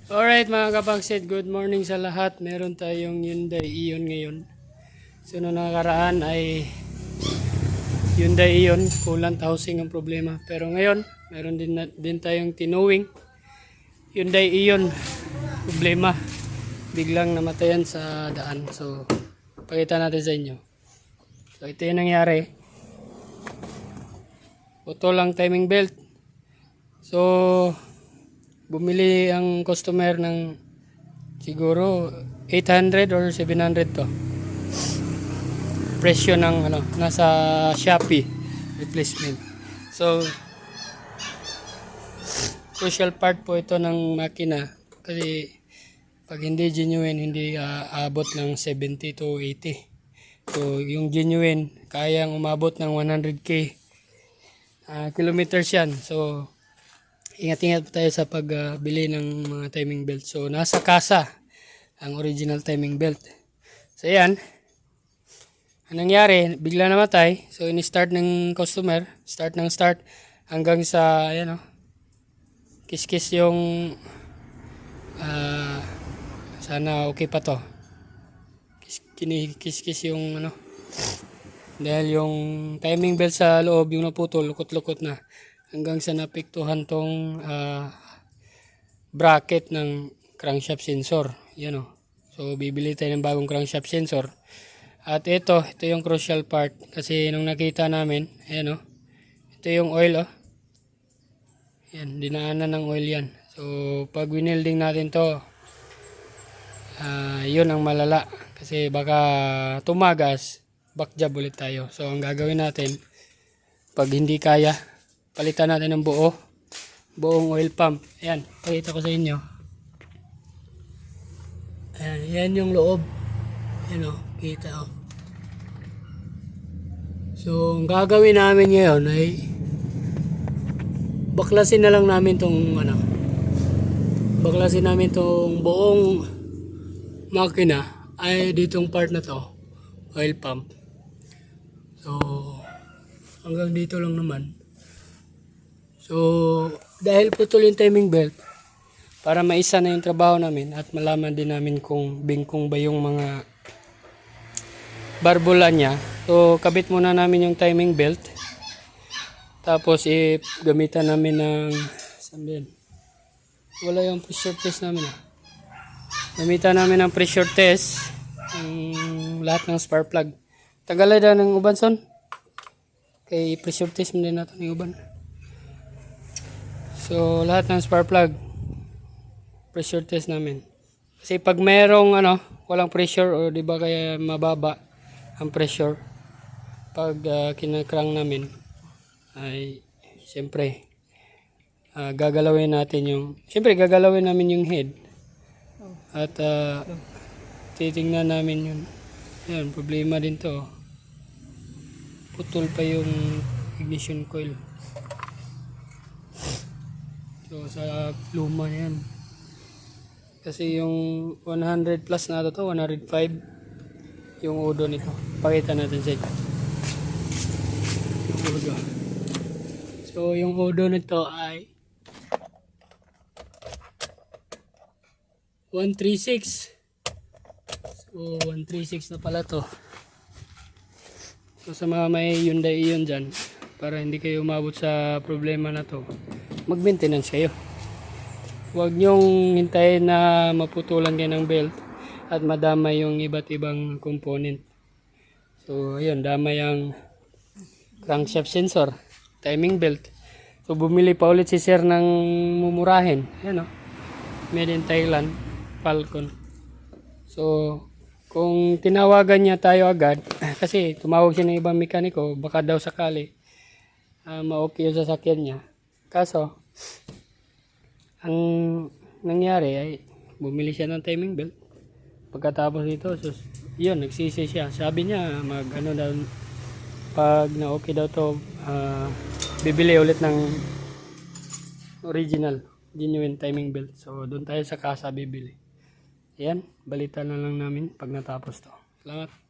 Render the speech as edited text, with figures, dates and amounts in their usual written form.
Alright mga kapagsit, good morning sa lahat. Meron tayong Hyundai Ion ngayon. So nung nakaraan ay Hyundai Ion, coolant housing ang problema. Pero ngayon, meron din tayong tinowing Hyundai Ion, problema. Biglang namatayan sa daan. So pakita natin sa inyo. So ito yung nangyari. Putol lang timing belt. So bumili ang customer ng siguro 800 or 700 to. Presyo ng nasa Shopee replacement. So crucial part po ito ng makina kasi pag hindi genuine hindi aabot ng 70 to 80. So yung genuine kayang umabot ng 100k kilometers yan. So ingat-ingat tayo sa pagbili ng mga timing belt. So nasa kasa ang original timing belt. So yan. Ang nangyari, bigla namatay. So ini-start ng customer, start hanggang sa ayan kiss-kiss yung sana okay pa to. Kiss-kiss yung dahil yung timing belt sa loob yung naputol, lukot-lukot na. Hanggang sa napiktuhan tong bracket ng crankshaft sensor. Yan o. So bibili tayo ng bagong crankshaft sensor. At ito yung crucial part. Kasi nung nakita namin, ayan o. Ito yung oil o. Yan, dinaanan ng oil yan. So pag winilding natin to, yun ang malala. Kasi baka tumagas, back job ulit tayo. So ang gagawin natin, pag hindi kaya, palitan natin ng buong oil pump. Ayan, pakita ko sa inyo. Ayan, yan yung loob. Ayan o, kita o. So, ang gagawin namin ngayon ay baklasin na lang namin tong baklasin namin tong buong makina ay ditong part na to, oil pump. So, hanggang dito lang naman. So, dahil putol yung timing belt, para maisa na yung trabaho namin at malaman din namin kung bingkong ba yung mga barbula niya. So, kabit muna namin yung timing belt. Tapos, gamitan namin ng wala yung pressure test namin. Gamitan namin ng pressure test lahat ng spark plug. Tagalay na ng uban, son. Kay pressure test mo din natin yung uban. So, lahat ng spark plug, pressure test namin. Kasi pag merong walang pressure o di ba kaya mababa ang pressure, pag kinakrang namin, ay siyempre, gagalawin namin yung head. At titingnan namin yun. Yan, problema din to. Putol pa yung ignition coil. So sa luma yan. Kasi yung 100 plus na to 105 yung odo nito. Pakita natin sa inyo. Yung odo. So yung odo nito ay 136. So 136 na pala to. So sa mga may Hyundai Ion dyan, para hindi kayo umabot sa problema na to, mag-maintenance kayo. Huwag nyong hintayin na maputulan kayo ng belt at madamay yung iba't ibang component. So ayun, damay ang crankshaft sensor, timing belt. So bumili pa ulit si sir ng mumurahin. Ayan o, made in Thailand, Falcon. So kung tinawagan niya tayo agad, kasi tumawag siya ng ibang mekaniko, baka daw sakali ma-okay yung sasakyan niya. Kaso, ang nangyari ay bumili siya ng timing belt. Pagkatapos ito, yun, nagsisi siya. Sabi niya, daw, pag na-okay daw to, bibili ulit ng original, genuine timing belt. So, doon tayo sa kasa bibili. Ayan, balita na lang namin pag natapos to. Salamat.